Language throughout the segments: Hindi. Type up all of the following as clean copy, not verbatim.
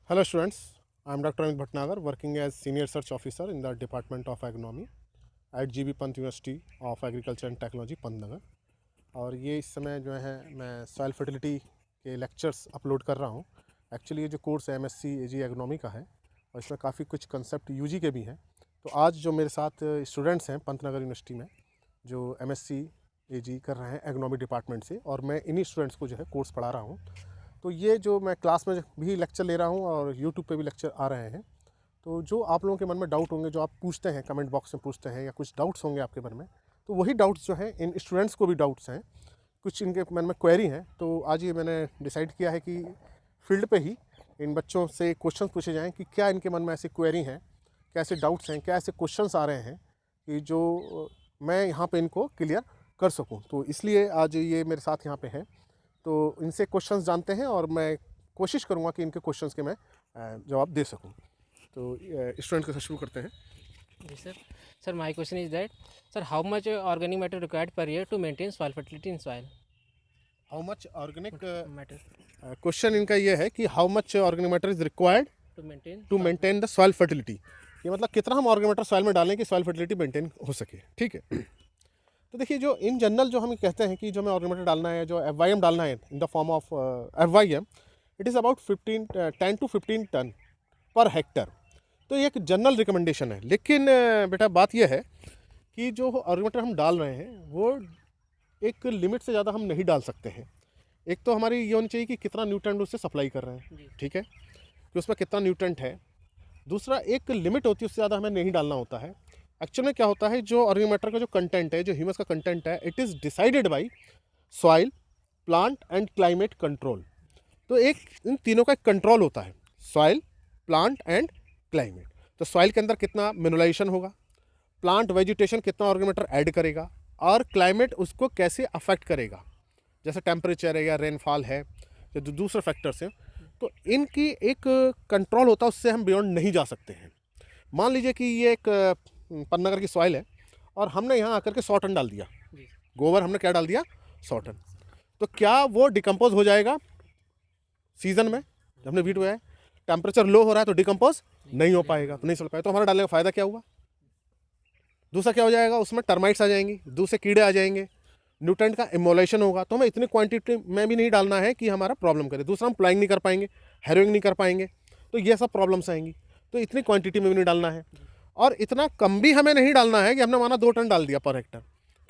Hello students, I am Dr. Amit Bhatnagar working as Senior Research Officer in the Department of Agronomy at GB Pant University of Agriculture and Technology Pantnagar. और ये इस समय जो है मैं सॉइल फर्टिलिटी के लेक्चर्स अपलोड कर रहा हूँ। एक्चुअली ये जो कोर्स है MSc AG एग्रोनॉमी का है और इसमें काफ़ी कुछ कंसेप्ट UG के भी हैं। तो आज जो मेरे साथ स्टूडेंट्स हैं पंतनगर यूनिवर्सिटी में जो MSc AG कर रहे हैं एग्रोनॉमी डिपार्टमेंट से, और मैं इन्हीं स्टूडेंट्स को जो है कोर्स पढ़ा रहा हूँ। तो ये जो मैं क्लास में भी लेक्चर ले रहा हूँ और यूट्यूब पे भी लेक्चर आ रहे हैं, तो जो आप लोगों के मन में डाउट होंगे, जो आप पूछते हैं कमेंट बॉक्स में पूछते हैं, या कुछ डाउट्स होंगे आपके मन में, तो वही डाउट्स जो हैं इन स्टूडेंट्स को भी डाउट्स हैं, कुछ इनके मन में क्वेरी हैं। तो आज ये मैंने डिसाइड किया है कि फील्ड पे ही इन बच्चों से क्वेश्चन पूछे जाएँ कि क्या इनके मन में ऐसी क्वेरी हैं, क्या ऐसे डाउट्स हैं, क्या ऐसे क्वेश्चंस आ रहे हैं कि जो मैं यहाँ पे इनको क्लियर कर सकूँ। तो इसलिए आज ये मेरे साथ यहाँ पे हैं, तो इनसे क्वेश्चंस जानते हैं और मैं कोशिश करूँगा कि इनके क्वेश्चंस के मैं जवाब दे सकूँ। तो स्टूडेंट के साथ शुरू करते हैं। जी sir. Sir, my question is that, sir, how much organic matter required per year to maintain soil fertility in soil? How much organic Matter question इनका ये है कि how much organic matter is required to maintain to maintain the soil fertility. ये मतलब कितना हम ऑर्गेनिक मैटर सॉइल में डालें कि सॉइल फर्टिलिटी मेंटेन हो सके। ठीक है। तो देखिए, जो इन जनरल जो हम कहते हैं कि जो हमें ऑर्गेनिक मैटर डालना है, जो FYM डालना है in the form of FYM, it is about 10 to 15 ton per hectare. तो ये एक जनरल रिकमेंडेशन है, लेकिन बेटा बात यह है कि जो ऑर्गेनिक मैटर हम डाल रहे हैं वो एक लिमिट से ज़्यादा हम नहीं डाल सकते हैं। एक तो हमारी ये होनी चाहिए कि कितना न्यूट्रेंट उससे सप्लाई कर रहे हैं, ठीक है, कि उसमें कितना न्यूट्रेंट है। दूसरा, एक लिमिट होती है, उससे ज़्यादा हमें नहीं डालना होता है। एक्चुअल में क्या होता है, जो ऑर्गेनिक मैटर का जो कंटेंट है, जो ह्यूमस का कंटेंट है, it is decided by soil, plant and climate control. तो एक इन तीनों का एक कंट्रोल होता है, सॉइल, प्लांट एंड क्लाइमेट। तो सॉइल के अंदर कितना मिनरलाइजेशन होगा, प्लांट वेजिटेशन कितना ऑर्गेनिक मैटर ऐड करेगा, और क्लाइमेट उसको कैसे अफेक्ट करेगा, जैसे टेम्परेचर है या रेनफॉल है या जो दूसरे फैक्टर्स हैं। तो इनकी एक कंट्रोल होता है, उससे हम बियॉन्ड नहीं जा सकते हैं। मान लीजिए कि ये एक पन्नगर की सॉइल है और हमने यहाँ आकर के 100 टन डाल दिया गोबर, हमने क्या डाल दिया, 100 टन। तो क्या वो डिकम्पोज हो जाएगा सीजन में? जब हमने वीट बोया है, टेम्परेचर लो हो रहा है तो डिकम्पोज नहीं हो पाएगा, तो नहीं चल पाएगा। तो हमारा डालने का फ़ायदा क्या हुआ? दूसरा क्या हो जाएगा, उसमें टर्माइट्स आ जाएंगी, दूसरे कीड़े आ जाएंगे, न्यूट्रेंट का इमोलेशन होगा। तो हमें इतनी क्वांटिटी में भी नहीं डालना है कि हमारा प्रॉब्लम करे। दूसरा, हम प्लाइंग नहीं कर पाएंगे, हैरोइंग नहीं कर पाएंगे, तो ये सब प्रॉब्लम्स आएंगी। तो इतनी क्वांटिटी में भी नहीं डालना है, और इतना कम भी हमें नहीं डालना है कि हमने माना 2 टन डाल दिया पर हेक्टर,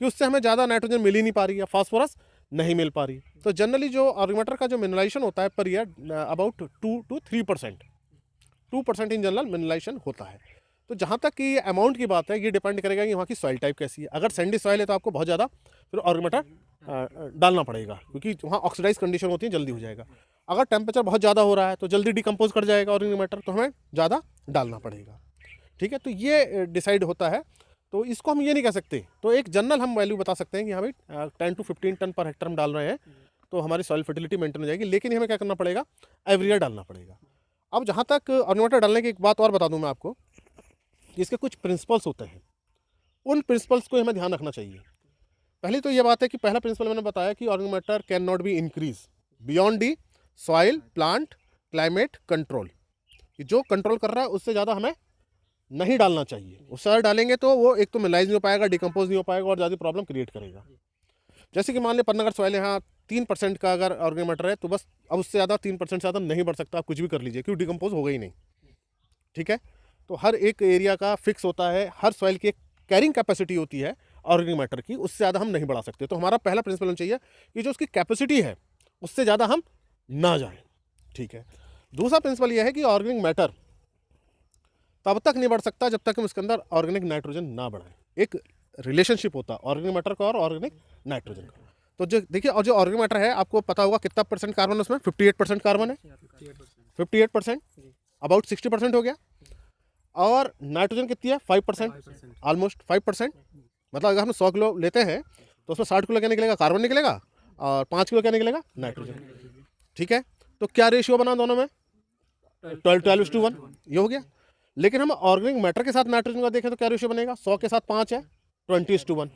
कि उससे हमें ज़्यादा नाइट्रोजन मिल ही नहीं पा रही है, फास्फोरस नहीं मिल पा रही। तो जनरली जो ऑर्गेनिक मैटर का जो मिनरलाइजेशन होता है per year about 2 to 3%, 2% in general mineralization होता है। तो जहाँ तक कि अमाउंट की बात है, ये डिपेंड करेगा कि वहाँ की सॉइल टाइप कैसी है। अगर सैंडी सॉइल है तो आपको बहुत ज़्यादा फिर ऑर्गेनिक मैटर डालना पड़ेगा, क्योंकि वहाँ ऑक्सीडाइज कंडीशन होती है, जल्दी हो जाएगा। अगर टेम्परेचर बहुत ज़्यादा हो रहा है तो जल्दी डिकम्पोज कर जाएगा ऑर्गेनिक मैटर, तो हमें ज़्यादा डालना पड़ेगा। ठीक है, तो ये डिसाइड होता है। तो इसको हम ये नहीं कह सकते। तो एक जनरल हम वैल्यू बता सकते हैं कि हाँ भाई 10 to 15 टन पर हेक्टर हम डाल रहे हैं तो हमारी सॉइल फर्टिलिटी मेंटेन हो जाएगी। लेकिन हमें क्या करना पड़ेगा, एवरी ईयर डालना पड़ेगा। अब जहाँ तक ऑर्गेनिक मैटर डालने की एक बात और बता दूँ मैं आपको, कि इसके कुछ प्रिंसिपल्स होते हैं। उन प्रिंसिपल्स को हमें ध्यान रखना चाहिए। पहली तो ये बात है कि पहला प्रिंसिपल मैंने बताया कि organic matter can not be increase beyond the soil, plant, climate control. जो कंट्रोल कर रहा है उससे ज़्यादा हमें नहीं डालना चाहिए। उससे ज़्यादा डालेंगे तो वो एक तो मिनरलाइज नहीं हो पाएगा, डिकम्पोज नहीं हो पाएगा, और ज़्यादा प्रॉब्लम क्रिएट करेगा। जैसे कि मान लें पन्नगर सॉइल है, यहाँ 3% का अगर ऑर्गेनिक मैटर है, तो बस अब उससे ज़्यादा 3% से ज़्यादा नहीं बढ़ सकता। आप कुछ भी कर लीजिए, क्योंकि डिकम्पोज होगा ही नहीं। ठीक है, तो हर एक एरिया का फिक्स होता है, हर सॉइल की एक कैरिंग कैपेसिटी होती है ऑर्गेनिक मैटर की, उससे ज़्यादा हम नहीं बढ़ा सकते। तो हमारा पहला प्रिंसिपल होना चाहिए कि जो उसकी कैपेसिटी है उससे ज़्यादा हम ना जाएं। ठीक है। दूसरा प्रिंसिपल यह है कि ऑर्गेनिक मैटर तब तक नहीं बढ़ सकता जब तक हम उसके अंदर ऑर्गेनिक नाइट्रोजन ना बढ़ाएं। एक रिलेशनशिप होता है ऑर्गेनिक मैटर का और ऑर्गेनिक नाइट्रोजन का। तो जो देखिए, और जो ऑर्गेनिक मैटर है आपको पता होगा कितना परसेंट कार्बन उसमें, 58% कार्बन है, 58%, अबाउट 60% हो गया। और नाइट्रोजन कितनी है, 5%, ऑलमोस्ट 5%। मतलब अगर हम 100 किलो लेते हैं तो उसमें 60 किलो क्या निकलेगा, कार्बन निकलेगा, और 5 किलो क्या निकलेगा, नाइट्रोजन। ठीक है, तो क्या रेशियो बना दोनों में, 12:1, ये हो गया। लेकिन हम ऑर्गेनिक मैटर के साथ नाइट्रोजन का देखें तो क्या रेशियो बनेगा, 100 के साथ 5 है, 20:1।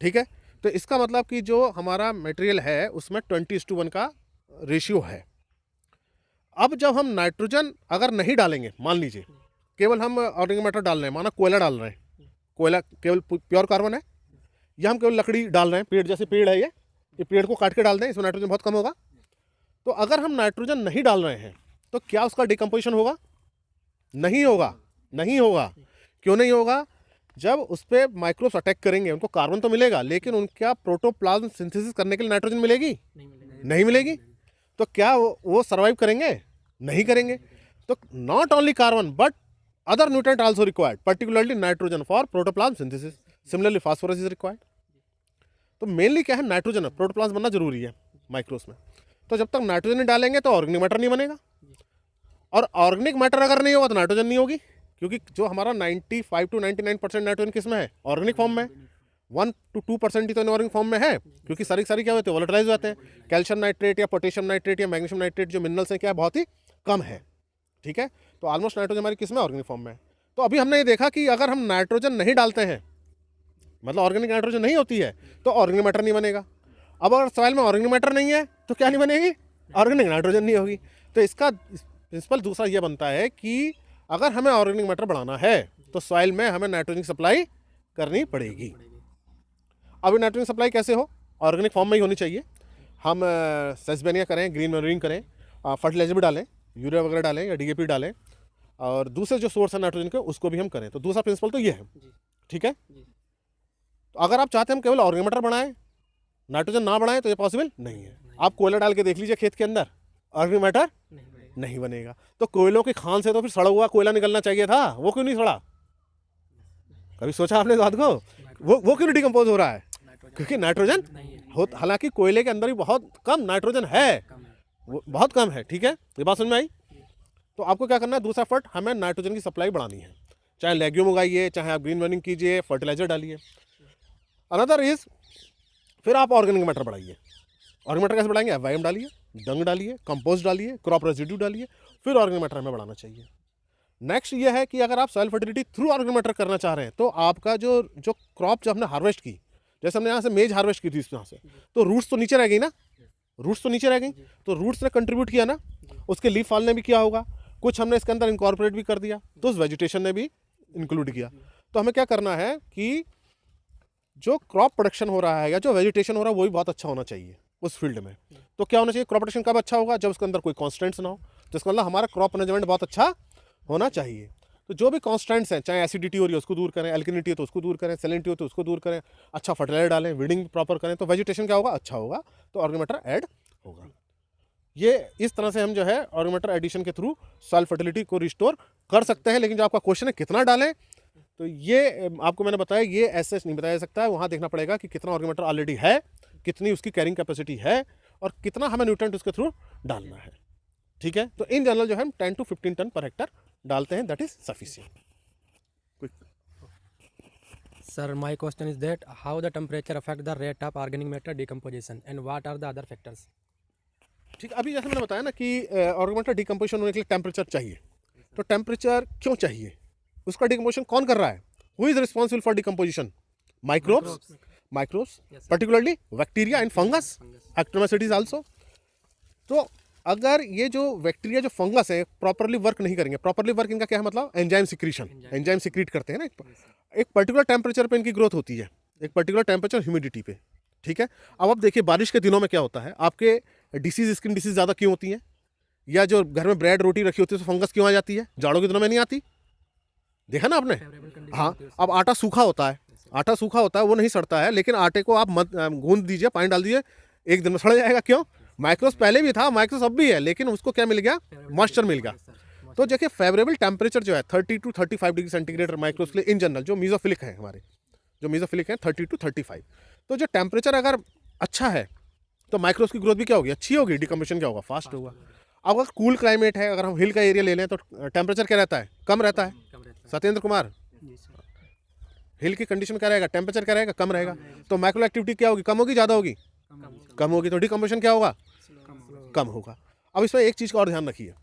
ठीक है, तो इसका मतलब कि जो हमारा मटेरियल है उसमें 20:1 का रेशियो है। अब जब हम नाइट्रोजन अगर नहीं डालेंगे, मान लीजिए केवल हम ऑर्गेनिक मैटर डाल रहे हैं, माना कोयला डाल रहे हैं, कोयला केवल प्योर कार्बन है, या हम केवल लकड़ी डाल रहे हैं, पेड़ जैसे पेड़ है ये पेड़ को काट के डाल दें, इसमें नाइट्रोजन बहुत कम होगा। तो अगर हम नाइट्रोजन नहीं डाल रहे हैं तो क्या उसका डिकम्पोजिशन होगा? नहीं होगा, नहीं होगा। क्यों नहीं होगा? जब उस पर माइक्रोब्स अटैक करेंगे उनको कार्बन तो मिलेगा, लेकिन उनका प्रोटोप्लाज्म सिंथेसिस करने के लिए नाइट्रोजन मिलेगी? नहीं मिलेगी। तो क्या वो सर्वाइव करेंगे? नहीं करेंगे। तो not only carbon but other nutrient also required, particularly nitrogen for protoplasm synthesis. Similarly phosphorus is required. तो मेनली क्या है, नाइट्रोजन, प्रोटोप्लाज्म बनना जरूरी है माइक्रोस में। तो जब तक नाइट्रोजन नहीं डालेंगे तो ऑर्गेनिक मैटर नहीं बनेगा, और ऑर्गेनिक मैटर अगर नहीं होगा तो नाइट्रोजन नहीं होगी, क्योंकि जो हमारा 95 to 99% नाइट्रोजन किस में है? ऑर्गेनिक फॉर्म में। 1 to 2% ही तो इनऑर्गेनिक फॉर्म में है, क्योंकि सारी क्या होते हैं? वोलेटाइज होते हैं। कैल्शियम नाइट्रेट या पोटेशियम नाइट्रेट या मैग्नीशियम नाइट्रेट जो मिनरल्स हैं क्या है? बहुत ही कम है। ठीक है, तो ऑलमोस्ट नाइट्रोजन हमारी किस में? ऑर्गेनिक फॉर्म में है। तो अभी हमने ये देखा कि अगर हम नाइट्रोजन नहीं डालते हैं, मतलब ऑर्गेनिक नाइट्रोजन नहीं होती है, तो ऑर्गेनिक मैटर नहीं बनेगा। अब अगर सॉइल में ऑर्गेनिक मैटर नहीं है तो क्या नहीं बनेगी? ऑर्गेनिक नाइट्रोजन नहीं होगी। तो इसका प्रिंसिपल दूसरा ये बनता है कि अगर हमें ऑर्गेनिक मैटर बढ़ाना है तो सॉइल में हमें नाइट्रोजन की सप्लाई करनी पड़ेगी। अब नाइट्रोजन सप्लाई कैसे हो? ऑर्गेनिक फॉर्म में ही होनी चाहिए। हम सेस्बेनिया करें, ग्रीन मैन्यूरिंग करें, फर्टिलाइजर भी डालें, यूरिया वगैरह डालें या डीएपी डालें, और दूसरे जो सोर्स है नाइट्रोजन के उसको भी हम करें। तो दूसरा प्रिंसिपल तो ये है। ठीक है, तो अगर आप चाहते हैं हम केवल ऑर्गेनिक मैटर बढ़ाएं, नाइट्रोजन ना बढ़ाएं, तो ये पॉसिबल नहीं है। आप कोयला डाल के देख लीजिए खेत के अंदर, ऑर्गेनिक मैटर नहीं बनेगा। तो कोयलों की खान से तो फिर सड़ा हुआ कोयला निकलना चाहिए था, वो क्यों नहीं सड़ा? कभी सोचा आपने इस बात को? वो क्यों नहीं डिकम्पोज हो रहा है? क्योंकि नाइट्रोजन हो, हालांकि कोयले के अंदर भी बहुत कम नाइट्रोजन है, वो बहुत कम है। ठीक है, ये बात समझ में आई? तो आपको क्या करना है? दूसरा एफर्ट, हमें नाइट्रोजन की सप्लाई बढ़ानी है। चाहे लेग्यूम उगाइए, चाहे आप ग्रीन मैन्यूरिंग कीजिए, फर्टिलाइजर डालिए। अनदर इज, फिर आप ऑर्गेनिक मैटर बढ़ाइए। ऑर्गेनिक मैटर कैसे बढ़ाएंगे? एफवाईएम डालिए, डंग डालिए, कंपोस्ट डालिए, क्रॉप रेजिड्यू डालिए, फिर ऑर्गेनिक मैटर हमें बढ़ाना चाहिए। नेक्स्ट ये है कि अगर आप soil fertility through organic matter करना चाह रहे हैं तो आपका जो क्रॉप जो हमने हार्वेस्ट की, जैसे हमने यहाँ से मेज हार्वेस्ट की थी यहाँ से, तो रूट्स तो नीचे रह गई ना, रूट्स तो नीचे रह गई, तो रूट्स ने कंट्रीब्यूट किया ना, उसके लीफ फॉल ने भी किया होगा, कुछ हमने इसके अंदर इनकॉर्पोरेट भी कर दिया, तो उस वेजिटेशन ने भी इंक्लूड किया। तो हमें क्या करना है कि जो क्रॉप प्रोडक्शन हो रहा है या जो वेजिटेशन हो रहा है वो भी बहुत अच्छा होना चाहिए उस फील्ड में। तो क्या होना चाहिए? क्रॉप प्रोडक्शन कब अच्छा होगा? जब उसके अंदर कोई कॉन्स्टेंट्स ना हो। तो इसका मतलब हमारा क्रॉप मैनेजमेंट बहुत अच्छा होना चाहिए। तो जो भी कॉन्स्टेंट्स हैं, चाहे एसिडिटी हो रही है उसको दूर करें, एल्किनिटी हो तो उसको दूर करें, सैलिनिटी हो तो उसको दूर करें, अच्छा फर्टिलाइजर डालें, वीडिंग प्रॉपर करें, तो वेजिटेशन क्या होगा? अच्छा होगा, तो ऑर्गेनिक मैटर ऐड होगा। ये इस तरह से हम जो है ऑर्गेनिक मैटर एडिशन के थ्रू सॉइल फर्टिलिटी को रिस्टोर कर सकते हैं। लेकिन जो आपका क्वेश्चन है कितना डालें, तो ये आपको मैंने बताया, ये ऐसे नहीं बताया जा सकता है। वहाँ देखना पड़ेगा कि कितना ऑर्गेनिक मैटर ऑलरेडी है, कितनी उसकी कैरिंग कैपेसिटी है, और कितना हमें न्यूट्रिएंट उसके थ्रू डालना है। ठीक है, तो इन जनरल जो है हम 10 to 15 टन पर हेक्टर डालते हैं, that is sufficient. Sir, my question is that how the temperature affect the rate of organic matter decomposition and what are the other factors? ठीक, अभी जैसे मैंने बताया ना कि ऑर्गेनिक मैटर डिकम्पोजिशन होने के लिए टेम्परेचर चाहिए। तो टेम्परेचर क्यों चाहिए? उसका डिकम्पोजिशन कौन कर रहा है? Who is responsible for decomposition? Microbes, particularly bacteria and fungus, actinomycetes also. तो अगर ये जो बैक्टीरिया जो फंगस है प्रॉपरली वर्क नहीं करेंगे, प्रॉपरली वर्क इनका क्या है मतलब? एंजाइम सिक्रीशन, एंजाइम सिक्रीट करते हैं ना, एक पर्टिकुलर टेम्परेचर पे इनकी ग्रोथ होती है, एक पर्टिकुलर टेम्परेचर ह्यूमिडिटी पे। ठीक है, अब आप देखिए बारिश के दिनों में क्या होता है, आपके डिसीज, स्किन डिसीज ज़्यादा क्यों होती हैं? या जो घर में ब्रेड रोटी रखी होती है तो फंगस क्यों आ जाती है? जाड़ों के दिनों में नहीं आती, देखा ना आपने? हाँ, अब आटा सूखा होता है, आटा सूखा होता है, वो नहीं सड़ता है, लेकिन आटे को आप मत गूंद दीजिए, पानी डाल दीजिए, एक दिन में सड़ जाएगा। क्यों? माइक्रोस पहले भी था, माइक्रोस अब भी है, लेकिन उसको क्या मिल गया? मॉइस्चर मिल गया। तो देखिए फेवरेबल टेम्परेचर जो है 30 to 35 डिग्री सेंटीग्रेड माइक्रोस के लिए इन जनरल, जो मीजोफिलिक है हमारे, जो मीजोफिलिक हैं 30 to 35। तो जो टेम्परेचर अगर अच्छा है तो माइक्रोस की ग्रोथ भी क्या होगी? अच्छी होगी, डिकम्पोजिशन क्या होगा? फास्ट होगा। अब अगर कूल क्लाइमेट है, अगर हम हिल का एरिया ले लें तो टेम्परेचर क्या रहता है? कम रहता है। सत्येंद्र कुमार, हिल की कंडीशन क्या रहेगा? टेम्परेचर क्या रहेगा? कम रहेगा। तो माइक्रो एक्टिविटी क्या होगी? कम होगी, ज़्यादा होगी? कम होगी। तो डिकम्पोजिशन क्या होगा? कम होगा। अब इसमें एक चीज़ का और ध्यान रखिए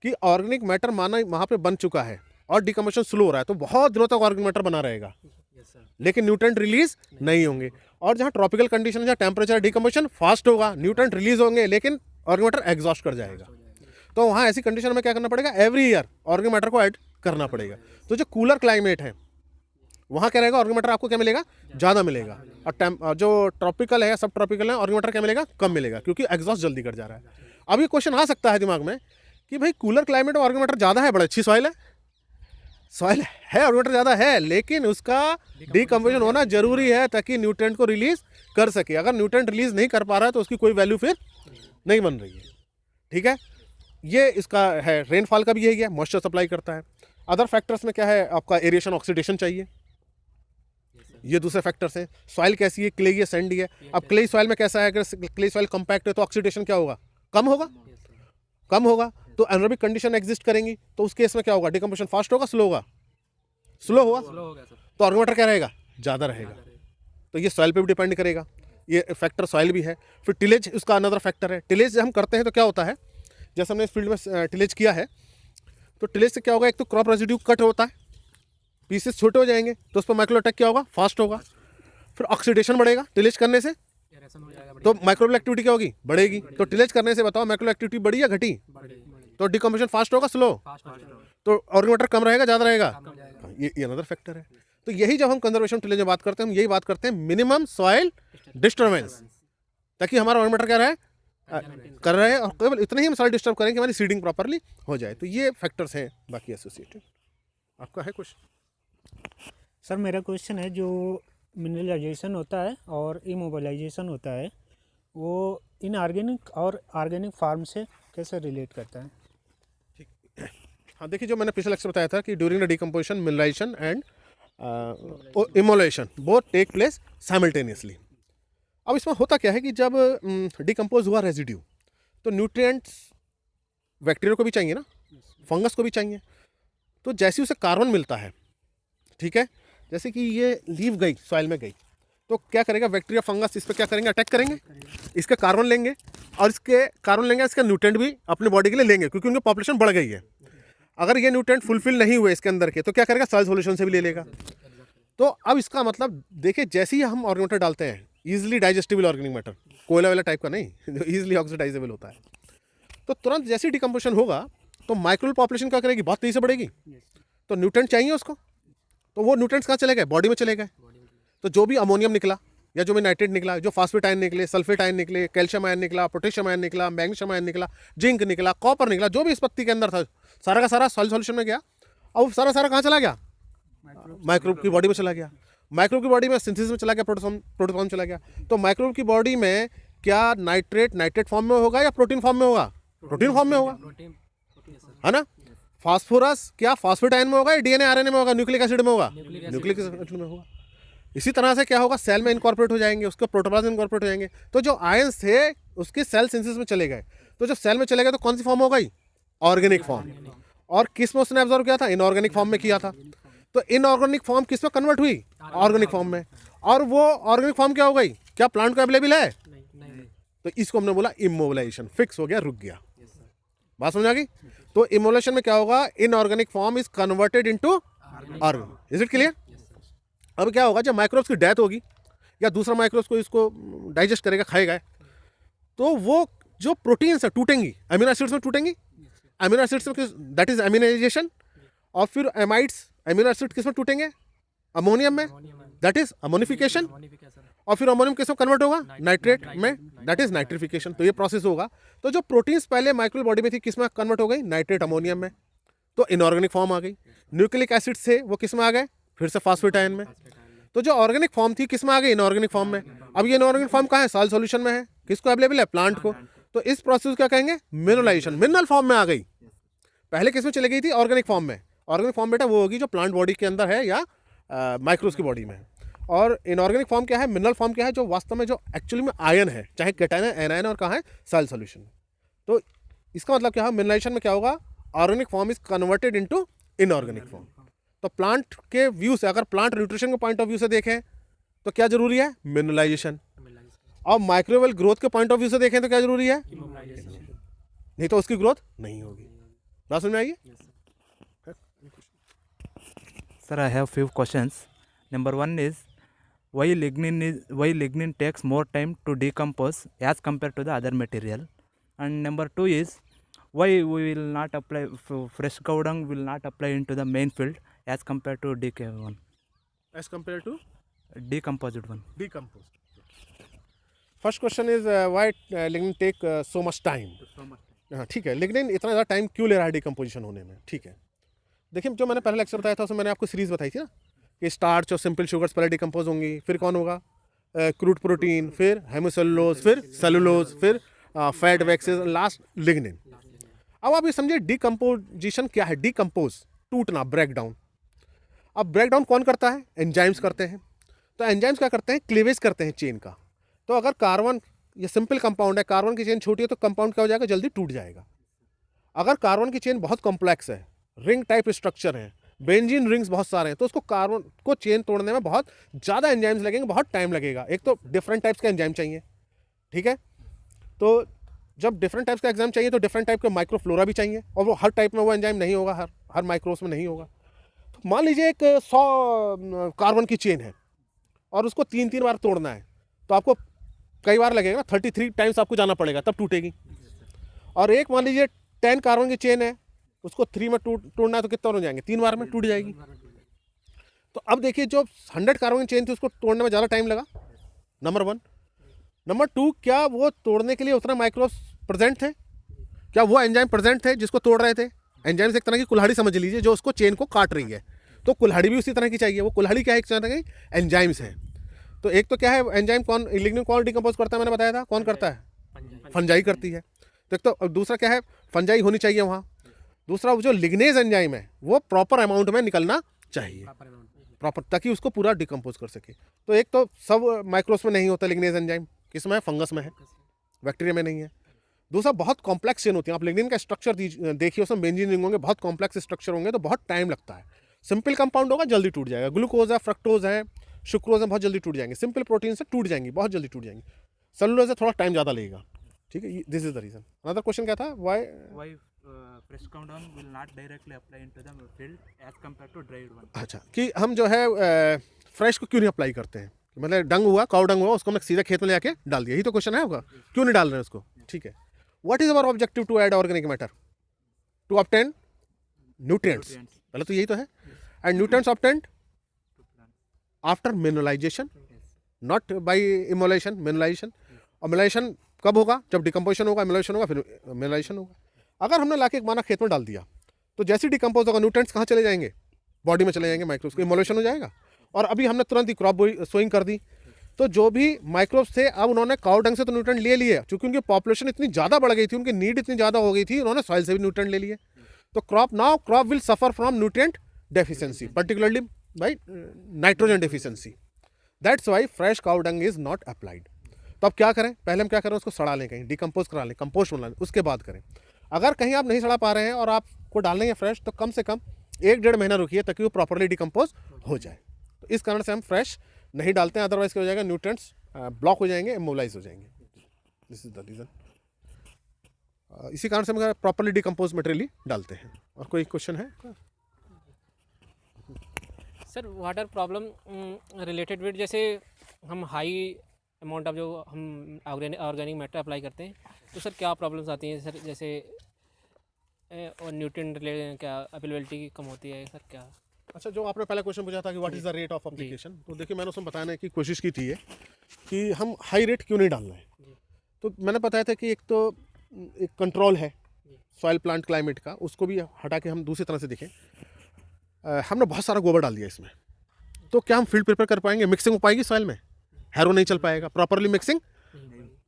कि ऑर्गेनिक मैटर माना वहाँ पे बन चुका है और डिकम्पोजिशन स्लो हो रहा है, तो बहुत दिनों तक ऑर्गेनिक मैटर बना रहेगा, लेकिन न्यूट्रिएंट रिलीज नहीं होंगे। और जहाँ ट्रॉपिकल कंडीशन, जहाँ टेम्परेचर, डिकम्पोजिशन फास्ट होगा, न्यूट्रिएंट रिलीज होंगे, लेकिन ऑर्गेनिक मैटर एग्जॉस्ट कर जाएगा। तो वहाँ ऐसी कंडीशन में क्या करना पड़ेगा, एवरी ईयर ऑर्गेनिक मैटर को ऐड करना पड़ेगा। तो जो कूलर क्लाइमेट है वहाँ क्या रहेगा, ऑर्गेनिक मैटर आपको क्या मिलेगा, ज़्यादा मिलेगा। और जो ट्रॉपिकल है, सब ट्रॉपिकल है, ऑर्गेनिक मैटर क्या मिलेगा, कम मिलेगा, क्योंकि एग्जॉस्ट जल्दी कर जा रहा है। अब ये क्वेश्चन आ सकता है दिमाग में कि भाई कूलर क्लाइमेट में ऑर्गेनिक मैटर ज़्यादा है, बड़ा अच्छी सॉइल है, सॉइल है, ऑर्गेनिक मैटर ज़्यादा है, लेकिन उसका डिकम्पोजिशन होना जरूरी है ताकि न्यूट्रिएंट को रिलीज कर सके। अगर न्यूट्रिएंट रिलीज नहीं कर पा रहा है तो उसकी कोई वैल्यू फिर नहीं बन रही है। ठीक है, ये इसका है। रेनफॉल का भी यही है, मॉइस्चर सप्लाई करता है। अदर फैक्टर्स में क्या है, आपका एरिएशन ऑक्सीडेशन चाहिए, ये दूसरे फैक्टर्स हैं। सॉइल कैसी है, क्ले है, सैंडी है। अब क्ले सॉइल में कैसा है, अगर क्ले सॉइल कम्पैक्ट है तो ऑक्सीडेशन क्या होगा, कम होगा, कम होगा, तो एनारोबिक कंडीशन एग्जिस्ट करेंगी। तो उस केस में क्या होगा, डिकम्पोजिशन फास्ट होगा, स्लो होगा, स्लो होगा, तो ऑर्गेनिक मैटर क्या रहेगा, ज़्यादा रहेगा। तो ये सॉइल पे भी डिपेंड करेगा, ये फैक्टर सॉइल भी है। फिर टिलेज उसका अनदर फैक्टर है। टिलेज हम करते हैं तो क्या होता है, जैसे हमने इस फील्ड में टिलेज किया है, तो टिलेज से क्या होगा, एक तो क्रॉप रेजिड्यू कट होता है, पीसेस छोटे हो जाएंगे, तो उस पर माइक्रो अटैक क्या होगा, फास्ट होगा। फिर ऑक्सीडेशन बढ़ेगा टिलेज करने से, तो माइक्रोबियल एक्टिविटी क्या होगी, बढ़ेगी। तो टिलेज करने से बताओ माइक्रोबियल एक्टिविटी बढ़ी या घटी, तो डिकम्पोजिशन फास्ट होगा, स्लो, तो ऑर्गेनिक मैटर कम रहेगा, ज़्यादा रहेगा, ये अनदर फैक्टर है। तो यही जब हम कंजर्वेशन टिलेज में बात करते हैं, हम यही बात करते हैं मिनिमम सॉइल डिस्टर्बेंस, ताकि हमारा ऑर्गेनिक मैटर क्या रहे कर रहे हैं, और केवल इतने ही हम सॉइल डिस्टर्ब करें कि हमारी सीडिंग प्रॉपरली हो जाए। तो ये फैक्टर्स हैं बाकी एसोसिएटेड। आपका है कुछ? सर मेरा क्वेश्चन है, जो मिनरलाइजेशन होता है और इमोबिलाइजेशन होता है, वो इनऑर्गेनिक और ऑर्गेनिक फार्म से कैसे रिलेट करता है? हाँ, देखिए, जो मैंने पिछले लेक्चर बताया था कि during the decomposition mineralization and immobilization both take place simultaneously. अब इसमें होता क्या है कि जब डिकम्पोज हुआ रेजिड्यू, तो न्यूट्रिएंट्स बैक्टीरिया को भी चाहिए ना, फंगस को भी चाहिए। तो जैसे उसे कार्बन मिलता है, ठीक है, जैसे कि ये लीव गई सॉइल में गई, तो क्या करेगा बैक्टीरिया फंगस, इस पर क्या करेंगे, अटैक करेंगे, इसके कार्बन लेंगे, और इसके कार्बन लेंगे, इसका न्यूट्रिएंट भी अपने बॉडी के लिए लेंगे, क्योंकि उनकी पॉपुलेशन बढ़ गई है। अगर ये न्यूट्रिएंट फुलफिल नहीं हुए इसके अंदर के, तो क्या करेगा, सॉइल सॉल्यूशन से भी ले लेगा। तो अब इसका मतलब देखिए, जैसे ही हम ऑर्गेनिक मैटर डालते हैं, इजीली डाइजेस्टिबल ऑर्गेनिक मैटर, कोयला वाला टाइप का नहीं, जो इजीली ऑक्सीडाइजेबल होता है, तो तुरंत जैसे ही डिकम्पोजिशन होगा तो माइक्रोबियल पॉपुलेशन क्या करेगी, बहुत तेजी से बढ़ेगी। तो न्यूट्रिएंट चाहिए उसको, तो वो न्यूट्रिएंट्स कहाँ चले गए, बॉडी में चले गए। तो जो भी अमोनियम निकला या जो भी नाइट्रेट निकला, जो फास्फेट आयन निकले, सल्फेट आयन निकले, कैल्शियम आयन निकला, पोटेशियम आयन निकला, मैग्नीशियम आयन निकला, जिंक निकला, कॉपर निकला, जो भी इस पत्ती के अंदर था, सारा का सारा सॉइल सॉल्यूशन में गया। और सारा सारा कहाँ चला गया, माइक्रोब की बॉडी में चला गया। माइक्रोब की बॉडी में सिंथेसिस में चला गया, प्रोटोफॉर्म चला गया। तो माइक्रोब की बॉडी में क्या नाइट्रेट फॉर्म में होगा या प्रोटीन फॉर्म में होगा, प्रोटीन फॉर्म में होगा, है ना। फास्फोरस क्या फास्फेट आयन में होगा या डीएनए आरएनए में होगा, न्यूक्लिक एसिड में होगा, न्यूक्लिक एसिड में होगा। इसी तरह से क्या होगा, सेल में इनकॉर्पोरेट हो जाएंगे, उसके प्रोटोप्लाज्म में इनकॉर्पोरेट हो जाएंगे। तो जो आयंस थे उसके सेल सिंथेसिस में चले गए, तो जब सेल में चले गए तो कौन सी फॉर्म हो गई, ऑर्गेनिक फॉर्म। और किस में उसने एब्जॉर्व किया था, इनऑर्गेनिक फॉर्म में किया था। तो इनऑर्गेनिक फॉर्म किस में कन्वर्ट हुई, ऑर्गेनिक फॉर्म में। और वो ऑर्गेनिक फॉर्म क्या हो गई, क्या प्लांट को अवेलेबल है, तो इसको हमने बोला इमोबिलाइजेशन, फिक्स हो गया, रुक गया। बात समझ आ गई। तो इमोबिलाइजेशन में क्या होगा, inorganic form is converted into organic. Is it clear? अब क्या होगा, जब माइक्रोब्स की डेथ होगी या दूसरा माइक्रोब्स को इसको डाइजेस्ट करेगा, खाएगा, तो वो जो प्रोटीन्स है टूटेंगी, अमीनो एसिड्स में टूटेंगी, अमीनो एसिड्स में, दैट इज अमीनाइजेशन। और फिर एमाइड्स, अमीनो एसिड किस में टूटेंगे, अमोनियम में, दैट इज अमोनिफिकेशन। और फिर अमोनियम किस में कन्वर्ट होगा, नाइट्रेट में, दैट इज नाइट्रिफिकेशन। तो ये प्रोसेस होगा। तो जो प्रोटीन्स पहले माइक्रो बॉडी में थी किस में कन्वर्ट हो गई, नाइट्रेट अमोनियम में, तो इनऑर्गेनिक फॉर्म आ गई। न्यूक्लिक एसिड से वो किस में आ गए, फिर से फास्फेट आयन में। तो जो ऑर्गेनिक फॉर्म थी किस में आ गई, इनऑर्गेनिक फॉर्म में। अब ये इनऑर्गेनिक फॉर्म कहाँ है, सॉइल सॉल्यूशन में है, किसको अवेलेबल है, प्लांट को। तो इस प्रोसेस क्या कहेंगे, मिनरलाइजेशन, मिनरल फॉर्म में आ गई। पहले किस में चली गई थी, ऑर्गेनिक फॉर्म में। ऑर्गेनिक फॉर्म बेटा वो होगी जो प्लांट बॉडी के अंदर है या माइक्रोब्स की बॉडी में है। और इनऑर्गेनिक फॉर्म क्या है, मिनरल फॉर्म क्या है, जो वास्तव में जो एक्चुअली में आयन है, चाहे कैटायन है, एनायन, और कहाँ है, सॉइल सॉल्यूशन में। तो इसका मतलब क्या है, मिनरलाइजेशन में क्या होगा, organic form is converted into inorganic form. तो प्लांट के व्यू से, अगर प्लांट न्यूट्रिशन के पॉइंट ऑफ व्यू से देखें तो क्या जरूरी है, मिनरलाइजेशन। और माइक्रोवेल ग्रोथ के पॉइंट ऑफ व्यू से देखें तो क्या जरूरी है, नहीं तो उसकी ग्रोथ नहीं होगी। बात समझ में आएगी? Sir, I have few questions. Number one is why lignin takes more time to decompose as compared to the other material, and number two is why we will not apply fresh cow dung will not apply into the main field as compared to one, as compare to decomposed one. decomposed. First question is why lignin take so much time. हाँ ठीक है, लिग्निन इतना ज़्यादा टाइम क्यों ले रहा है डिकम्पोजिशन होने में. ठीक है, देखिए जो मैंने पहले लेक्चर बताया था उसमें मैंने आपको सीरीज़ बताई थी ना कि स्टार्च और सिंपल शुगर्स पहले डिकम्पोज होंगी, फिर कौन होगा क्रूड प्रोटीन, फिर हेमोसेलुलोज, फिर सेलुलोज, फिर फैट वैक्सेस, लास्ट लिग्निन. अब आप ये समझिए डिकम्पोजिशन क्या है. डिकम्पोज टूटना, ब्रेक डाउन. अब ब्रेक डाउन कौन करता है? एंजाइम्स करते हैं. तो एंजाइम्स क्या करते हैं? क्लीवेज करते हैं चेन का. तो अगर कार्बन, ये सिंपल कंपाउंड है, कार्बन की चेन छोटी है तो कंपाउंड क्या हो जाएगा? जल्दी टूट जाएगा. अगर कार्बन की चेन बहुत कॉम्प्लेक्स है, रिंग टाइप स्ट्रक्चर है, बेंजीन रिंग्स बहुत सारे हैं, तो उसको कार्बन को चेन तोड़ने में बहुत ज़्यादा एंजाइम्स लगेंगे, बहुत टाइम लगेगा. एक तो डिफरेंट टाइप्स के एंजाइम चाहिए. ठीक है, तो जब डिफरेंट टाइप्स का एग्जाम चाहिए तो डिफरेंट टाइप के माइक्रोफ्लोरा भी चाहिए, और वो हर टाइप में वो एंजाइम नहीं होगा, हर माइक्रोस में नहीं होगा. तो मान लीजिए एक 100 कार्बन की चेन है और उसको 3-3 बार तोड़ना है, तो आपको कई बार लगेगा ना, 33 टाइम्स आपको जाना पड़ेगा तब टूटेगी. और एक मान लीजिए 10 कार्बन की चेन है, उसको 3 में तोड़ना है तो कितना हो जाएंगे? 3 बार में टूट जाएगी. तो अब देखिए जो 100 कार्बन की चेन थी उसको तोड़ने में ज़्यादा टाइम लगा, नंबर 1. नंबर 2, क्या वो तोड़ने के लिए उतना माइक्रोब्स प्रेजेंट थे? क्या वो एंजाइम प्रेजेंट थे जिसको तोड़ रहे थे? एंजाइम्स एक तरह की कुल्हाड़ी समझ लीजिए जो उसको चेन को काट रही है. तो कुल्हाड़ी भी उसी तरह की चाहिए. वो कुल्हाड़ी क्या है? एक तरह की एंजाइम्स है. तो एक तो क्या है एंजाइम, कौन लिग्निन कौन डिकम्पोज करता है? मैंने बताया था कौन करता है? फंजाई करती है. तो एक तो दूसरा क्या है? फंजाई होनी चाहिए वहाँ. दूसरा वो जो लिग्नेज एंजाइम है वो प्रॉपर अमाउंट में निकलना चाहिए, प्रॉपर, ताकि उसको पूरा डिकम्पोज कर सके. तो एक तो सब माइक्रोस में नहीं होता लिग्नेज एंजाइम, किस में है? फंगस में है, बैक्टीरिया में नहीं है. दूसरा बहुत कॉम्प्लेक्स चेन होती है. आप लिग्निन का स्ट्रक्चर देखिए, उसमें बेंजीन रिंग होंगे, बहुत कॉम्प्लेक्स स्ट्रक्चर होंगे, तो बहुत टाइम लगता है. सिंपल कंपाउंड होगा जल्दी टूट जाएगा. ग्लूकोज है, फ्रक्टोज है, शुक्रोज है, बहुत जल्दी टूट जाएंगे. सिंपल प्रोटीन से टूट जाएंगी, बहुत जल्दी टूट जाएंगी. सेलुलोज से थोड़ा टाइम ज़्यादा लगेगा. ठीक है, this is the reason. Another question क्या था? Why fresh cow dung will not directly apply into the field as compared to dried one. अच्छा, कि हम जो है फ्रेश को क्यों नहीं अप्लाई करते हैं? मतलब डंग हुआ, काउ डंग हुआ, उसको हमने सीधा खेत में ले आके डाल दिया. यही तो क्वेश्चन है आपका, क्यों नहीं डाल रहे हैं उसको? ठीक है. What is our objective to add organic matter? To obtain nutrients. पहले तो यही तो है. And nutrients obtained after mineralization, not by immobilization. Mineralization, और मिनरलाइजेशन कब होगा? जब डिकम्पोजिशन होगा, मिनरलाइजेशन होगा, फिर मिनरलाइजेशन होगा. अगर हमने लाके एक माना खेत में डाल दिया तो जैसे डिकम्पोज होगा न्यूट्रिएंट्स कहाँ चले जाएंगे? बॉडी में चले जाएंगे, माइक्रोब्स को इमोलेशन हो जाएगा. और अभी हमने तुरंत ही क्रॉप सोइंग कर दी, तो जो भी माइक्रोब्स थे अब उन्होंने काउ डंग से तो न्यूट्रिएंट ले लिए, क्योंकि उनकी पॉपुलेशन इतनी ज़्यादा बढ़ गई थी, उनकी नीड इतनी ज़्यादा हो गई थी, उन्होंने सॉइल से भी न्यूट्रिएंट ले लिए. तो crop will suffer from nutrient deficiency, particularly by nitrogen deficiency. That's why fresh cow dung is not applied. तो अब क्या करें? पहले हम क्या करें? उसको सड़ा लें, कहीं डिकम्पोज करा लें, कंपोस्ट बना लें, उसके बाद करें. अगर कहीं आप नहीं सड़ा पा रहे हैं और आपको डालने हैं फ्रेश, तो कम से कम 1-1.5 महीना रुकिए ताकि वो प्रॉपरली डिकम्पोज हो जाए. तो इस कारण से हम फ्रेश नहीं डालते हैं, अदरवाइज क्या हो जाएगा? न्यूट्रिएंट्स ब्लॉक हो जाएंगे, इमोलाइज हो जाएंगे. This is the reason. इसी कारण से हम प्रॉपरली डिकम्पोज मटेरियल डालते हैं. और कोई क्वेश्चन है? Sir water problem related with, जैसे हम हाई अमाउंट ऑफ जो हम ऑर्गेनिक मैटर अप्लाई करते हैं, तो सर क्या प्रॉब्लम्स आती हैं सर? जैसे और न्यूट्रिएंट क्या अवेलेबिलिटी कम होती है सर, क्या? अच्छा, जो आपने पहला क्वेश्चन पूछा था कि what is the rate of application, तो देखिए मैंने उसमें बताने की कोशिश की थी कि हम हाई रेट क्यों नहीं डालना है. तो मैंने बताया था कि एक तो एक कंट्रोल है सॉइल प्लांट क्लाइमेट का, उसको भी हटा के हम दूसरी तरह से देखें. हमने बहुत सारा गोबर डाल दिया इसमें, तो क्या हम फील्ड प्रिपेयर कर पाएंगे? मिक्सिंग हो पाएगी सॉइल में? हैरो नहीं चल पाएगा, प्रॉपरली मिक्सिंग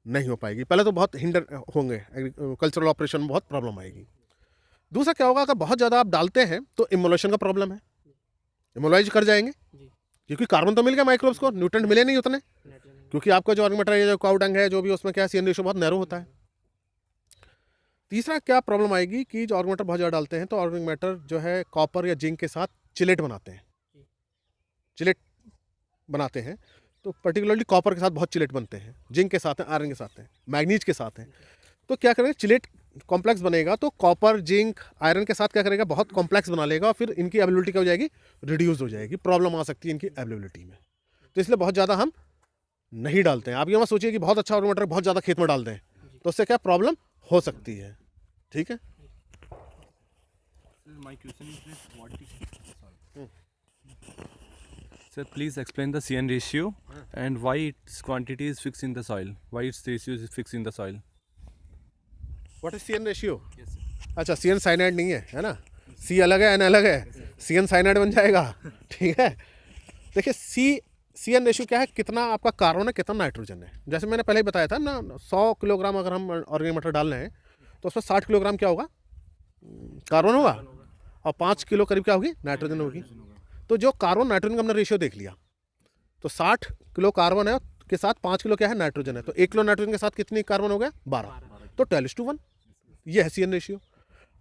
नहीं हो पाएगी. पहले तो बहुत हिंडर होंगे, एग्रीकल्चरल ऑपरेशन में बहुत प्रॉब्लम आएगी. दूसरा क्या होगा? अगर बहुत ज़्यादा आप डालते हैं तो इमोलेशन का प्रॉब्लम है, इमोलाइज कर जाएंगे, क्योंकि कार्बन तो मिल गया माइक्रोब्स को, न्यूट्रिएंट मिले नहीं उतने, क्योंकि आपका जो ऑर्गेनिक मैटर, जो काउ डंग है, जो भी उसमें क्या CN रेशियो बहुत नैरो होता है. तीसरा क्या प्रॉब्लम आएगी कि जो ऑर्गेनिक मैटर बहुत ज़्यादा डालते हैं तो ऑर्गेनिक मैटर जो है कॉपर या जिंक के साथ चिलेट बनाते हैं, चिलेट बनाते हैं. तो पर्टिकुलरली कॉपर के साथ बहुत चिलेट बनते हैं, जिंक के साथ हैं, आयरन के साथ हैं, मैग्नीज के साथ हैं. तो क्या करेंगे? चिलेट कॉम्प्लेक्स बनेगा तो कॉपर, जिंक, आयरन के साथ क्या करेगा? बहुत कॉम्प्लेक्स बना लेगा, और फिर इनकी अवेलेबिलिटी क्या हो जाएगी? रिड्यूस हो जाएगी, प्रॉब्लम आ सकती है इनकी अवेलेबिलिटी में. तो इसलिए बहुत ज़्यादा हम नहीं डालते हैं. आप ये मत सोचिए कि बहुत अच्छा ऑर्गेनिक मैटर बहुत ज़्यादा खेत में डाल दें, तो उससे क्या प्रॉब्लम हो सकती है. ठीक है. My question is this: what is Sir, please explain the CN ratio and why its quantity is fixed in the soil. Why its ratio is fixed in the soil. What is CN ratio? Yes, sir. अच्छा, सीएन साइनाइड नहीं है ना, सी अलग है, एन अलग है, सीएन साइनाइड बन जाएगा। ठीक है, देखिए सीएन रेशियो क्या है, कितना आपका कार्बन है, कितना नाइट्रोजन है। जैसे मैंने पहले ही बताया था ना, 100 किलोग्राम अगर हम ऑर्गेनिक मैटर डाल रहे हैं तो उसमें 60 किलोग्राम क्या होगा, कार्बन होगा, और 5 किलो करीब क्या होगी, नाइट्रोजन होगी। तो जो कार्बन नाइट्रोजन का हमने रेशियो देख लिया, तो 60 किलो कार्बन है के साथ 5 किलो क्या है, नाइट्रोजन है। तो 1 किलो नाइट्रोजन के साथ कितनी कार्बन हो गया, 12, तो 12:1। ये है सीएन रेशियो।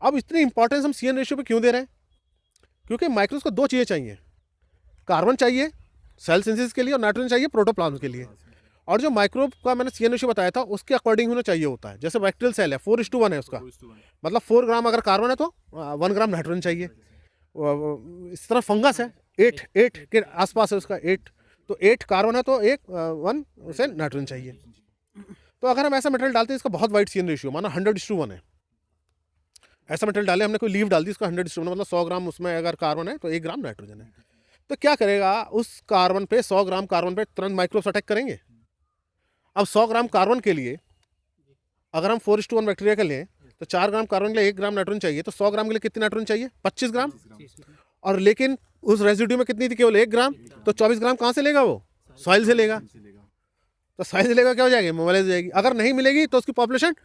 अब इतनी इंपॉर्टेंस हम सीएन रेशियो पे क्यों दे रहे हैं? क्योंकि माइक्रोब्स को दो चीज़ें चाहिए, कार्बन चाहिए सेल सिंथेसिस के लिए और नाइट्रोजन चाहिए प्रोटोप्लाज्म के लिए। और जो माइक्रोब का मैंने सीएन रेशियो बताया था उसके अकॉर्डिंग होना चाहिए होता है। जैसे बैक्टीरियल सेल है 4:1 है उसका, मतलब 4 ग्राम अगर कार्बन है तो 1 ग्राम नाइट्रोजन चाहिए। इस तरह फंगस है 8 के आसपास है उसका 8, तो 8 कार्बन है तो 1 से नाइट्रोजन चाहिए। तो अगर हम ऐसा मटेरियल डालते हैं इसका बहुत वाइड सीएन रेशियो, माना 100:1 है, ऐसा मटेरियल डाले हमने, कोई लीफ डाल दी, इसका 100:1 मतलब 100 ग्राम उसमें अगर कार्बन है तो 1 ग्राम नाइट्रोजन है। तो क्या करेगा, उस कार्बन पे 100 ग्राम कार्बन पे तुरंत माइक्रोब्स अटैक करेंगे। अब 100 ग्राम कार्बन के लिए अगर हम 4:1 बैक्टीरिया के लें तो 4 ग्राम कार्बन के लिए 1 ग्राम नाइट्रोजन चाहिए, तो 100 ग्राम के लिए कितनी नाइट्रोजन चाहिए, 25 ग्राम। और लेकिन उस रेजिड्यू में कितनी थी, केवल 1 ग्राम, तो 24 ग्राम कहाँ से लेगा वो, सॉइल से लेगा। तो सॉइल से लेगा क्या हो जाएगी, मोबाइलाइज हो जाएगी। अगर नहीं मिलेगी तो उसकी पॉपुलेशन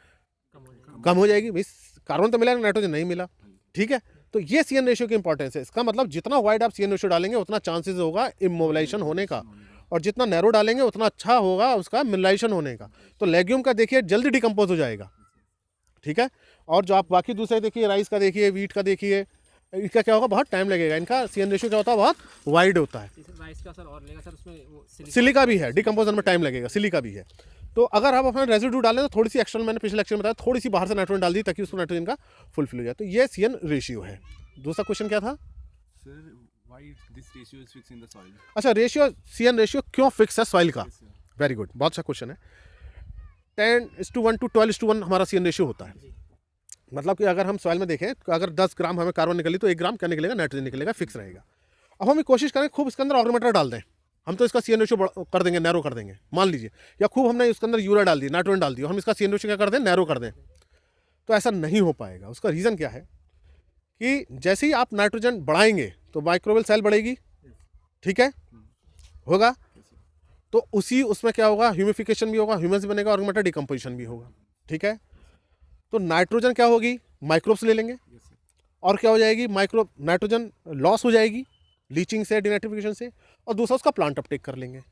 कम हो जाएगी। भाई कार्बन तो मिला, नाइट्रोजन नहीं मिला। ठीक है, तो ये सीएन रेशियो की इंपॉर्टेंस है। इसका मतलब जितना वाइड आप सीएन रेशियो डालेंगे उतना चांसेस होगा इमोबिलाइजेशन होने का, और जितना नैरो डालेंगे उतना अच्छा होगा उसका मिनरलाइजेशन होने का। तो लेग्यूम का देखिए जल्दी डिकम्पोज हो जाएगा। ठीक है, और जो आप बाकी दूसरे देखिए, राइस का देखिए, वीट का देखिए, इनका क्या होगा, बहुत टाइम लगेगा। इनका सीएन रेशियो क्या होता है, बहुत वाइड होता है। राइस का सर और लेगा सर, उसमें वो सिलिका भी है, डिकम्पोजन में टाइम लगेगा, सिलिका भी है। तो अगर आप अपना रेजिड्यू डालें तो थोड़ी सी एक्स्ट्रा, मैंने पिछले लेक्चर में बताया, थोड़ी सी बाहर से नाइट्रोजन डाल दी ताकि उसको नाइट्रोजन का फुलफिल हो जाए। तो ये सीएन रेशियो है। दूसरा क्वेश्चन क्या था? Sir, why this ratio is fixed in the soil? अच्छा, रेशियो सीएन रेशियो क्यों फिक्स है सॉइल का? वेरी गुड, बहुत अच्छा क्वेश्चन है। 10:1 to 12:1 हमारा सीएन रेशियो होता है। मतलब कि अगर हम सॉइल में देखें तो अगर 10 ग्राम हमें कार्बन निकली तो 1 ग्राम क्या निकलेगा, नाइट्रोजन निकलेगा, फिक्स रहेगा। अब हम कोशिश करें खूब इसके अंदर ऑर्गेनिक मैटर डाल दें, हम तो इसका सीएन रेशियो कर देंगे, नैरो कर देंगे, मान लीजिए। या खूब हमने इसके अंदर यूरिया डाल दी, नाइट्रोजन डाल दी, हम इसका सीएन रेशियो क्या कर दें, नैरो कर दें, तो ऐसा नहीं हो पाएगा। उसका रीज़न क्या है कि जैसे ही आप नाइट्रोजन बढ़ाएंगे तो माइक्रोवेल सेल बढ़ेगी, ठीक है, होगा, तो उसी उसमें क्या होगा, ह्यूमिफिकेशन भी होगा, ह्यूमस भी बनेगा, ऑर्गेनिक मैटर डिकम्पोजिशन भी होगा। ठीक है, तो नाइट्रोजन क्या होगी, माइक्रोब्स ले लेंगे, और क्या हो जाएगी, माइक्रो नाइट्रोजन लॉस हो जाएगी लीचिंग से, डिनाइट्रिफिकेशन से, और दूसरा उसका प्लांट अपटेक कर लेंगे,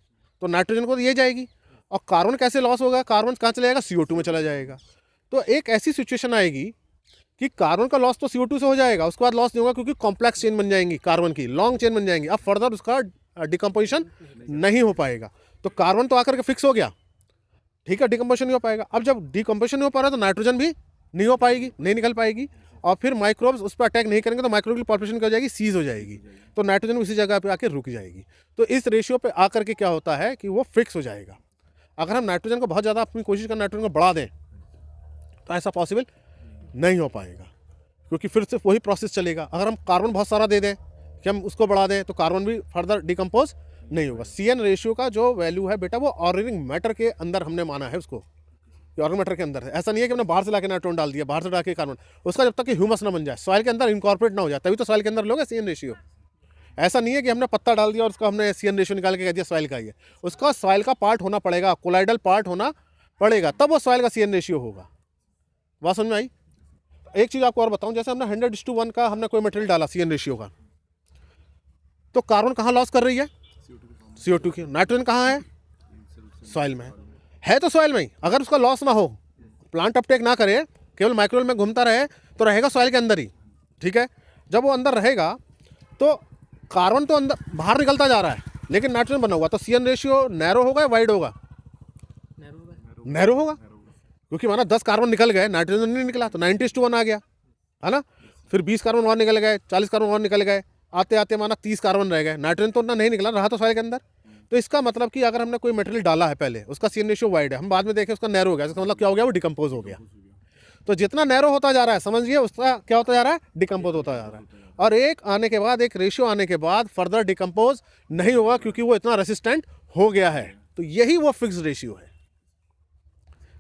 तो नाइट्रोजन को तो ये जाएगी। और कार्बन कैसे लॉस होगा, कार्बन कहाँ चला जाएगा, CO2 में चला जाएगा। तो एक ऐसी सिचुएशन आएगी कि कार्बन का लॉस तो CO2 से हो जाएगा, उसके बाद लॉस नहीं होगा क्योंकि कॉम्प्लेक्स चेन बन जाएंगी, कार्बन की लॉन्ग चेन बन जाएंगी। अब फर्दर उसका डिकम्पोजिशन नहीं हो पाएगा। तो कार्बन तो आकर के फिक्स हो गया, ठीक है, डिकम्पोजिशन नहीं हो पाएगा। अब जब डिकम्पोजिशन नहीं हो पा रहा तो नाइट्रोजन भी नहीं हो पाएगी, नहीं निकल पाएगी, और फिर माइक्रोब्स उस पर अटैक नहीं करेंगे तो माइक्रोब की पॉपुलेशन क्या हो जाएगी, सीज हो जाएगी, तो नाइट्रोजन उसी जगह पे आके रुक जाएगी। तो इस रेशियो पे आकर के क्या होता है कि वो फिक्स हो जाएगा। अगर हम नाइट्रोजन को बहुत ज़्यादा अपनी कोशिश कर नाइट्रोजन को बढ़ा दें तो ऐसा पॉसिबल नहीं हो पाएगा, क्योंकि फिर से वही प्रोसेस चलेगा। अगर हम कार्बन बहुत सारा दे दें कि हम उसको बढ़ा दें तो कार्बन भी फर्दर डिकम्पोज नहीं होगा। सीएन रेशियो का जो वैल्यू है बेटा, वो ऑर्गेनिक मैटर के अंदर हमने माना है उसको, ऑर्गेनिक मैटर के अंदर है। ऐसा नहीं है कि हमने बाहर से लाके नाइट्रोजन डाल दिया, बाहर से डाल के कार्बन, उसका जब तक कि ह्यूमस ना बन जाए, सॉइल के अंदर इनकॉर्पोरेट ना हो जाए, तभी तो सॉइल के अंदर लोगे सीएन रेशियो। ऐसा नहीं है कि हमने पत्ता डाल दिया और उसका हमने सीएन रेशियो निकाल के कह दिया सॉइल का ही है। उसका सॉइल का पार्ट होना पड़ेगा, कोलाइडल पार्ट होना पड़ेगा, तब वो सॉइल का सीएन रेशियो होगा। बात समझ में आई? एक चीज़ आपको और बताऊं, जैसे हमने 100:1 का हमने कोई मटेरियल डाला सीएन रेशियो का, तो कार्बन कहाँ लॉस कर रही है, CO2 की। नाइट्रोजन कहाँ है, सॉइल में है तो सॉइल में ही। अगर उसका लॉस ना हो, प्लांट अपटेक ना करे, केवल माइक्रोवेल में घूमता रहे, तो रहेगा सॉइल के अंदर ही। ठीक है, जब वो अंदर रहेगा तो कार्बन तो अंदर बाहर निकलता जा रहा है, लेकिन नाइट्रोजन बना हुआ, तो सीएन रेशियो नैरो होगा या वाइड होगा, नैरो होगा, क्योंकि माना 10 कार्बन निकल गए, नाइट्रोजन नहीं निकला, तो 90:1 आ गया, है ना। फिर 20 कार्बन और निकल गए, 40 कार्बन और निकल गए, आते आते माना 30 कार्बन रह गए, नाइट्रोजन तो उतना नहीं निकला, रहा तो सॉइल के अंदर। तो इसका मतलब कि अगर हमने कोई मटेरियल डाला है पहले, उसका सीएन रेशियो वाइड है, हम बाद में देखें उसका नैरो हो गया, इसका मतलब क्या हो गया, वो डिकम्पोज हो गया। तो जितना नैरो होता जा रहा है समझिए उसका क्या होता जा रहा है, डिकम्पोज होता जा रहा है। और एक आने के बाद, एक रेशियो आने के बाद फर्दर डिकम्पोज नहीं होगा क्योंकि वो इतना रेसिस्टेंट हो गया है। तो यही वो फिक्स रेशियो है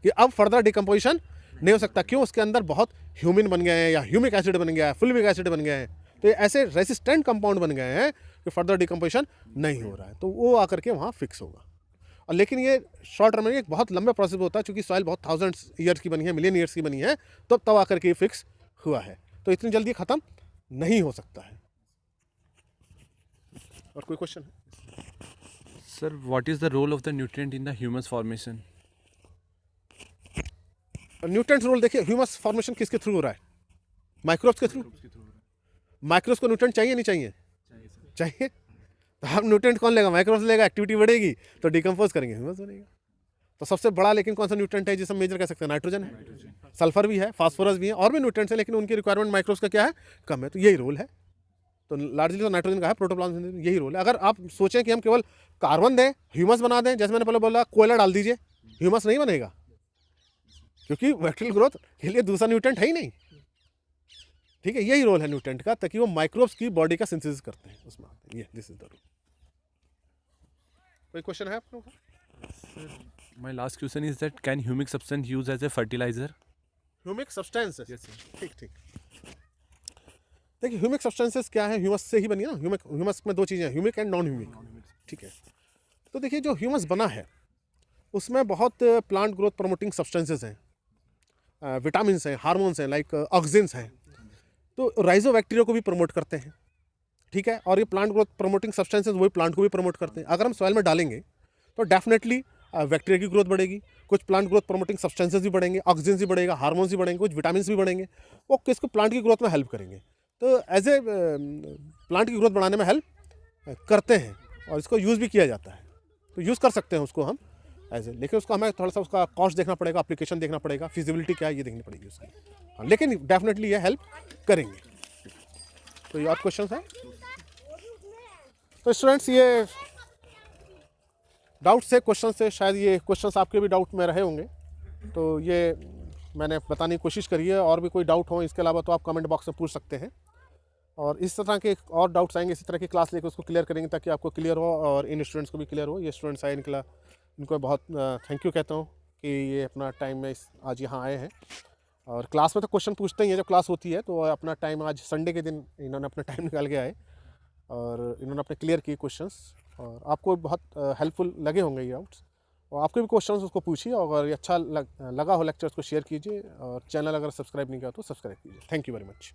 कि अब फर्दर डिकम्पोजिशन नहीं हो सकता। क्यों? उसके अंदर बहुत ह्यूमिन बन गए हैं या ह्यूमिक एसिड बन गया है, फुल्विक एसिड बन गए हैं। तो ये ऐसे रेसिस्टेंट कंपाउंड बन गए हैं कि फर्दर डिकम्पोजिशन नहीं हो रहा है, तो वो आकर के वहाँ फिक्स होगा। और लेकिन ये शॉर्ट टर्म में एक बहुत लंबा प्रोसेस होता है, क्योंकि सॉइल बहुत थाउजेंड्स ईयर्स की बनी है, मिलियन ईयर्स की बनी है, तब आकर के ये फिक्स हुआ है। तो इतनी जल्दी ख़त्म नहीं हो सकता है। और कोई क्वेश्चन है? Sir, what is the role of the nutrient in the humus formation? Nutrients role देखिए, ह्यूमस फॉर्मेशन किसके थ्रू हो रहा है? माइक्रोब्स के थ्रू। माइक्रोब्स को न्यूट्रिएंट चाहिए नहीं चाहिए? चाहिए। तो अब न्यूट्रिएंट कौन लेगा? माइक्रोब्स लेगा। एक्टिविटी बढ़ेगी तो डिकम्पोज करेंगे, ह्यूमस बनेगा। तो सबसे बड़ा लेकिन कौन सा न्यूट्रिएंट है जिसे हम मेजर कह सकते हैं? नाइट्रोजन है, सल्फर भी है, फास्फोरस भी है, और भी न्यूट्रिएंट्स हैं, लेकिन उनकी रिक्वायरमेंट माइक्रोब्स का क्या है? कम है। तो यही रोल है। तो लार्जली तो नाइट्रोजन का है, प्रोटोप्लाज्म में यही रोल है। अगर आप सोचें कि हम केवल कार्बन दें, ह्यूमस बना दें, जैसे मैंने पहले बोला कोयला डाल दीजिए, ह्यूमस नहीं बनेगा, क्योंकि बैक्टीरियल ग्रोथ के लिए दूसरा न्यूट्रिएंट है ही नहीं। ठीक है, यही रोल है न्यूट्रिएंट का, ताकि वो माइक्रोब्स की बॉडी का सिंथेसिस करते हैं उसमें आते हैं। ये दिस इज द रोल। कोई क्वेश्चन है आप लोगों का? My last question is that can humic substance use as a fertilizer? Humic substances. Yes, sir. ठीक ठीक। देखिए ह्यूमिक सब्सटेंसेस क्या है? ह्यूमस से ही बनी है ना। ह्यूमस में दो चीज़ें हैं, ह्यूमिक एंड नॉन ह्यूमिक। ठीक है। तो देखिए जो ह्यूमस बना है उसमें बहुत प्लांट ग्रोथ प्रमोटिंग सब्सटेंसेस हैं, विटामिन हैं, हार्मोन्स हैं, लाइक ऑक्सिन्स हैं। तो राइजोबैक्टीरिया को भी प्रमोट करते हैं। ठीक है। और ये प्लांट ग्रोथ प्रमोटिंग सब्सटेंसेस वही प्लांट को भी प्रमोट करते हैं। अगर हम सॉइल में डालेंगे तो डेफिनेटली बैक्टीरिया की ग्रोथ बढ़ेगी, कुछ प्लांट ग्रोथ प्रमोटिंग सब्सटेंसेस भी बढ़ेंगे, ऑक्सीजन भी बढ़ेगा, हार्मोन्स भी बढ़ेंगे, कुछ विटामिन भी बढ़ेंगे, वो किसको प्लांट की ग्रोथ में हेल्प करेंगे। तो एज ए प्लांट की ग्रोथ बढ़ाने में हेल्प करते हैं और इसको यूज़ भी किया जाता है। तो यूज़ कर सकते हैं उसको हम एज ए, लेकिन उसको हमें थोड़ा सा उसका कॉस्ट देखना पड़ेगा, एप्लीकेशन देखना पड़ेगा, फिजिबिलिटी क्या है ये देखनी पड़ेगी उसकी। हाँ, लेकिन डेफिनेटली ये हेल्प करेंगे। तो ये और क्वेश्चन है? तो स्टूडेंट्स ये डाउट से, क्वेश्चन से, शायद ये क्वेश्चंस आपके भी डाउट में रहे होंगे, तो ये मैंने बताने की कोशिश करी है। और भी कोई डाउट हो इसके अलावा तो आप कमेंट बॉक्स में पूछ सकते हैं, और इस तरह के और डाउट्स आएंगे, इसी तरह की क्लास लेकर उसको क्लियर करेंगे ताकि आपको क्लियर हो और इन स्टूडेंट्स को भी क्लियर हो। ये स्टूडेंट्स आए इनको बहुत थैंक यू कहता हूँ कि ये अपना टाइम में आज यहाँ आए हैं। और क्लास में तो क्वेश्चन पूछते ही हैं जब क्लास होती है, तो अपना टाइम आज संडे के दिन इन्होंने अपना टाइम निकाल के आए और इन्होंने अपने क्लियर किए क्वेश्चंस, और आपको बहुत हेल्पफुल लगे होंगे ये डाउट्स। और आपके भी क्वेश्चंस उसको पूछिए, और अगर ये अच्छा लगा हो लेक्चर उसको शेयर कीजिए, और चैनल अगर सब्सक्राइब नहीं किया तो सब्सक्राइब कीजिए। Thank you very much.